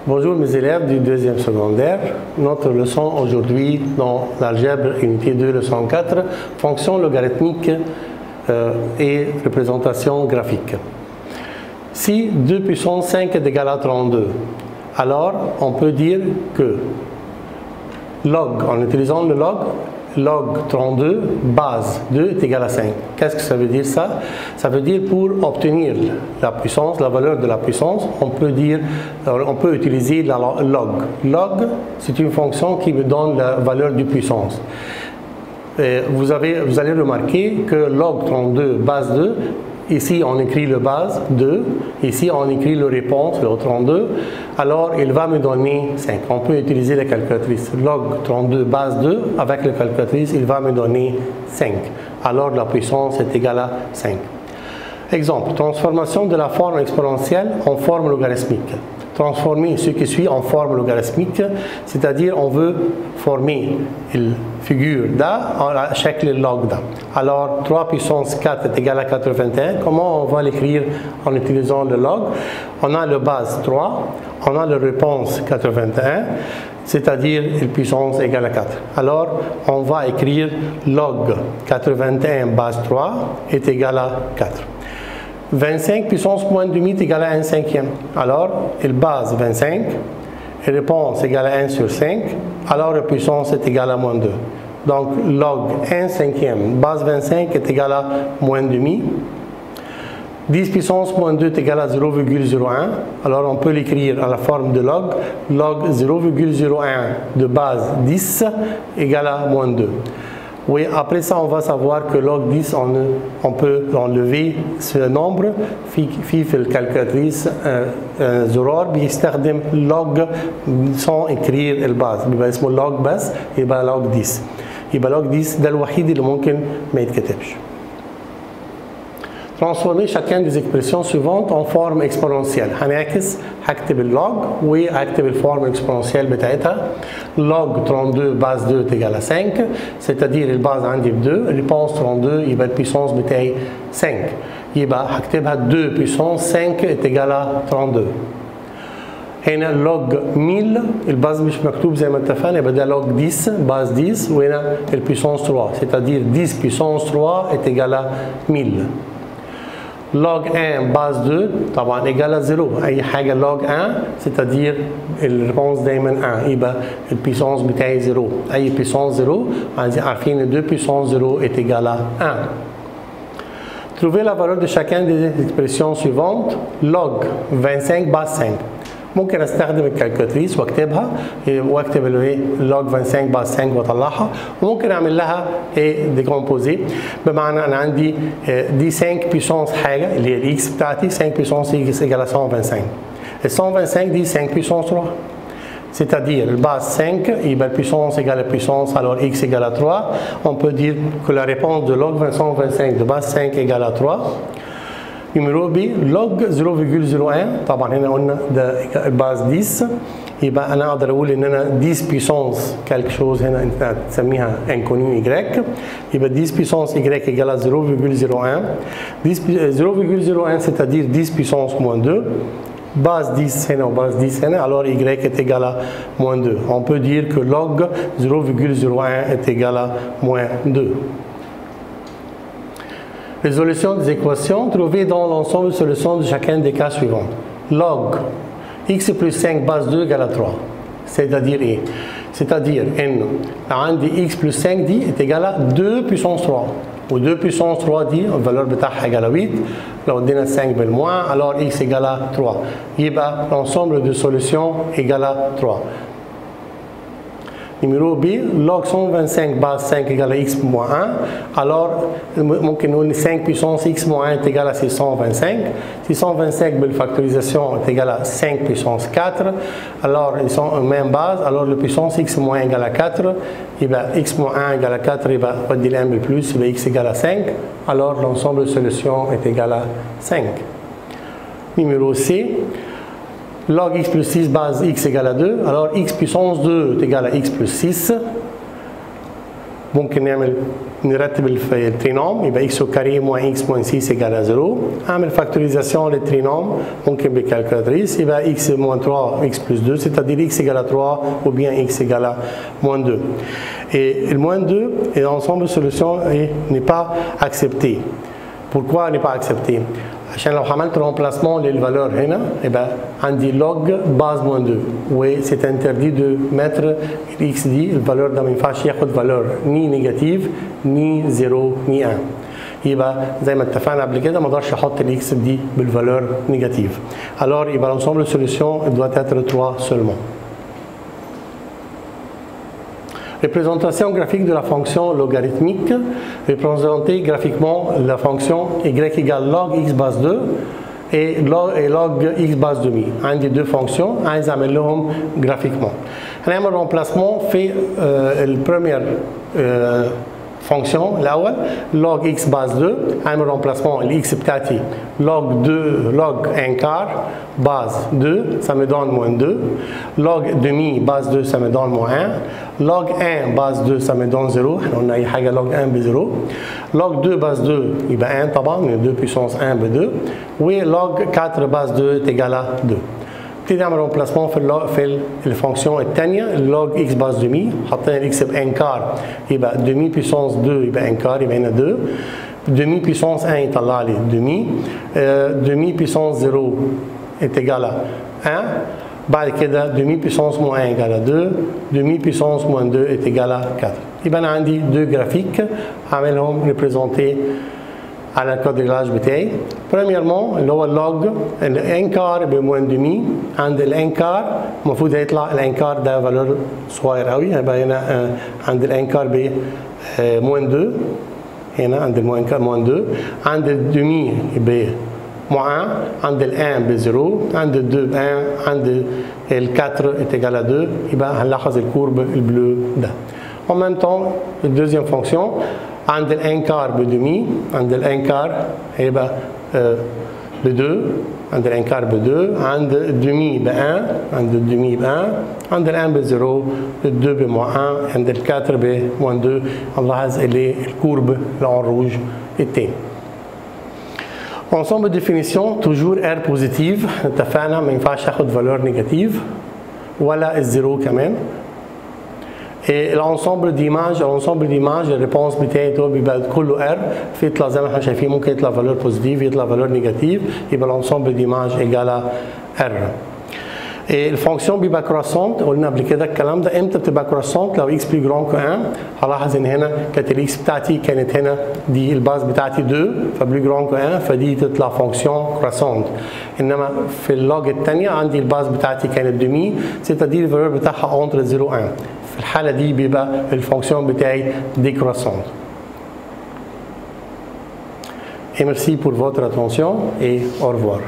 Bonjour mes élèves du deuxième secondaire. Notre leçon aujourd'hui dans l'algèbre unité 2, leçon 4, fonction logarithmique et représentation graphique. Si 2 puissance 5 est égal à 32, alors on peut dire que log, en utilisant le log 32 base 2 est égal à 5. Qu'est-ce que ça veut dire ça? Ça veut dire pour obtenir la puissance, la valeur de la puissance, on peut utiliser la log. Log, c'est une fonction qui me donne la valeur de puissance. Et vous allez remarquer que log 32 base 2, ici on écrit le base 2, ici on écrit le réponse, le 32, alors il va me donner 5. On peut utiliser la calculatrice. Log 32 base 2, avec la calculatrice, il va me donner 5. Alors la puissance est égale à 5. Exemple, transformation de la forme exponentielle en forme logarithmique. Transformer ce qui suit en forme logarithmique, c'est-à-dire on veut former une figure d'A à chaque log d'A. Alors 3 puissance 4 est égal à 81. Comment on va l'écrire en utilisant le log? On a le base 3, on a le réponse 81, c'est-à-dire une puissance égale à 4. Alors on va écrire log 81 base 3 est égal à 4. 25 puissance moins demi est égal à 1 cinquième. Alors, il base 25, et réponse égale à 1 sur 5, alors la puissance est égale à moins 2. Donc, log 1 cinquième base 25 est égal à moins demi. 10 puissance moins 2 est égal à 0,01. Alors, on peut l'écrire à la forme de log. Log 0,01 de base 10 égale à moins 2. Oui, après ça, on va savoir que log 10, on peut enlever ce nombre في الكالكولاتريس زرار بيستخدم log sans écrire الباز بيبقى اسمه log بس يبقى log 10. يبقى log 10 ده الوحيد اللي ممكن ما يتكتبش. Transformer chacune des expressions suivantes en forme exponentielle. هنعكس هكتب اللوج وهكتب الفورم اكسبوننسيال بتاعتها. log 32 base 2 est égal à 5, c'est-à-dire الباز عندي ب 2, réponse 32 يبقى البيسونس بتاعي 5. يبقى هكتبها 2 puissance 5 est égal à 32. هنا log 1000 الباز مش مكتوب زي ما اتفقنا يبقى ده log 10 باز 10 وهنا البيسونس 3, c'est-à-dire 10 puissance 3 est égal à 1000. log 1 base 2 طبعا égale à 0. اي حاجه log 1 c'est-à-dire الريبونس دايما 1 يبقى البيسونس بتاعي 0. اي بيسونس 0 عارفين 2 puissance 0 est égal à 1. Trouvez la valeur de chacune des expressions suivantes. log 25 base 5. ممكن استخدم الكالكولاتريس واكتبها واكتب log 25 باس 5 واطلعها، وممكن اعمل لها ديكومبوزي بمعنى انا عندي دي 5 بيسونس حاجه اللي هي الاكس بتاعتي 5 بيسونس اكس égale à 125. ال 125 دي 5 puissance 3. C'est-à-dire le base 5, la puissance égale à la puissance, alors x égale à 3. On peut dire que la réponse de log 125 de base 5 égale à 3. Numéro B, log 0,01 طبعا هنا قلنا ده باز 10 يبقى انا اقدر اقول ان انا 10 puissance quelque chose هنا انت تسميها انكونيو y يبقى 10 puissance y égale à 0,01 0,01 c'est-à-dire 10 puissance moins 2 base 10 هنا وباز 10 هنا alors y est égal à moins 2. On peut dire que log 0,01 est égal à moins 2. Résolution des équations trouvées dans l'ensemble de solutions de chacun des cas suivants. Log x plus 5 base 2 égale à 3. C'est-à-dire ايه؟ C'est-à-dire انه عندي x plus 5 دي est égal à 2 puissance 3. و 2 puissance 3 دي الفالور بتاعها égale à 8. لو ادينا 5 بالموان alors x égale à 3. يبقى l'ensemble de solutions égale à 3. Numéro B, log 125 base 5 égale à x moins 1. Alors, ممكن نقول 5 puissance x moins 1 est égal à 625. 625 بالfactorisation est égal à 5 puissance 4. Alors, ils sont en même base. Alors, le puissance x moins 1 égale à 4. يبقى x moins 1 égale à 4. يبقى بدي ال 1 بالبلس يبقى x égale à 5. Alors, l'ensemble de solutions est égal à 5. Numéro C. Log x plus 6 base x égale à 2, alors x puissance 2 est égal à x plus 6. ممكن نرتب الترينوم يبقى x au carré moins x moins 6 égale à 0. اعمل فاكتوريزاسيون للترينوم ممكن بالكالكولاتريس يبقى x moins 3 x plus 2 c'est-à-dire x égale à 3 ou bien x égale à moins 2. Et le moins 2 et l'ensemble de solutions n'est pas accepté. Pourquoi n'est pas accepté? عشان لو عملت remplacement للvaleur هنا يبقى عندي log base moins 2 وسي interdit de mettre x دي الفالور ده ما ينفعش ياخد valeur ni نيجاتيف ni 0 ni 1 يبقى زي ما اتفقنا قبل كده ما اقدرش احط الاكس دي بالفالور نيجاتيف. alors يبقى l'ensemble de solution doit être 3 seulement. Représentation graphique de la fonction logarithmique. Représenter graphiquement la fonction y égale log x base 2 et log x base demi. عندي deux fonctions عايز اعمل لهم graphiquement. هنعمل remplacement في البريمير fonction الاول log x base 2 هعمل remplacement الاكس بتاعتي log 1 quart base 2 ça me donne moins 2 log demi base 2 ça me donne moins 1 log 1 base 2 ça me donne 0 احنا قلنا اي حاجه log 1 ب 0 log 2 base 2 يبقى 1 طبعا 2 puissance 1 ب 2 و log 4 base 2 est égal à 2. نبتدي نعمل رومبلاسمون في الفونكسيون الثانيه log x باس دمي حطينا الاكس ب ان كار يبقى دمي بيسونس 2 يبقى ان كار يبقى هنا 2 demi puissance 1 يطلع لي demi demi puissance 0 est égal à 1 بعد كده demi puissance moins 1 égale à 2 demi puissance moins 2 est égal à 4 يبقى انا عندي deux graphiques هعملهم ريبريزونتي على الكوادريلاج بتاعي. premièrement اللي هو اللوج الانكار بموان دمي عند الانكار المفروض هيطلع الانكار ده فالور صغير قوي هيبقى هنا عند الانكار ب موان 2 هنا عند الانكار موان 2 عند الدمي ب موان عند الان ب 0 عند الدو ب 1 عند الكاتر est égal à 2 يبقى هنلاحظ الكورب البلو ده. en même temps الدوزيام فونكسيون عند الانكار بدمي عند الانكار هيبقى ب 2 عند الانكار ب 2 عند الدمي ب 1 عند الدمي ب 1 عند الان ب 0 الدو ب 1 عند الكاتر ب 2 نلاحظ اللي الكورب لون روج التاني. ensemble de définition toujours R positive اتفقنا ما ينفعش اخد فالور نيجاتيف ولا الزيرو كمان. Et l'ensemble d'images الريبونس بتاعته بيبقى كله R في يطلع زي ما احنا شايفين ممكن يطلع فالور بوزيتيف يطلع فالور نيجاتيف يبقى l'ensemble d'images égale à R. الفونكسيون بيبقى كروسونت قلنا قبل كده الكلام ده امتى بتبقى كروسونت لو x بلو جراند كو 1 هلاحظ ان هنا كانت الاكس بتاعتي كانت هنا دي الباز بتاعتي 2 فبلو جراند كو 1 فدي تطلع فونكسيون كروسونت انما في اللوج الثانيه عندي الباز بتاعتي كانت دمي سيتادير الفالور بتاعها اونتر 0 و 1 في الحاله دي بيبقى الفونكسيون بتاعي ديكروسونت. Et merci pour votre attention et au revoir.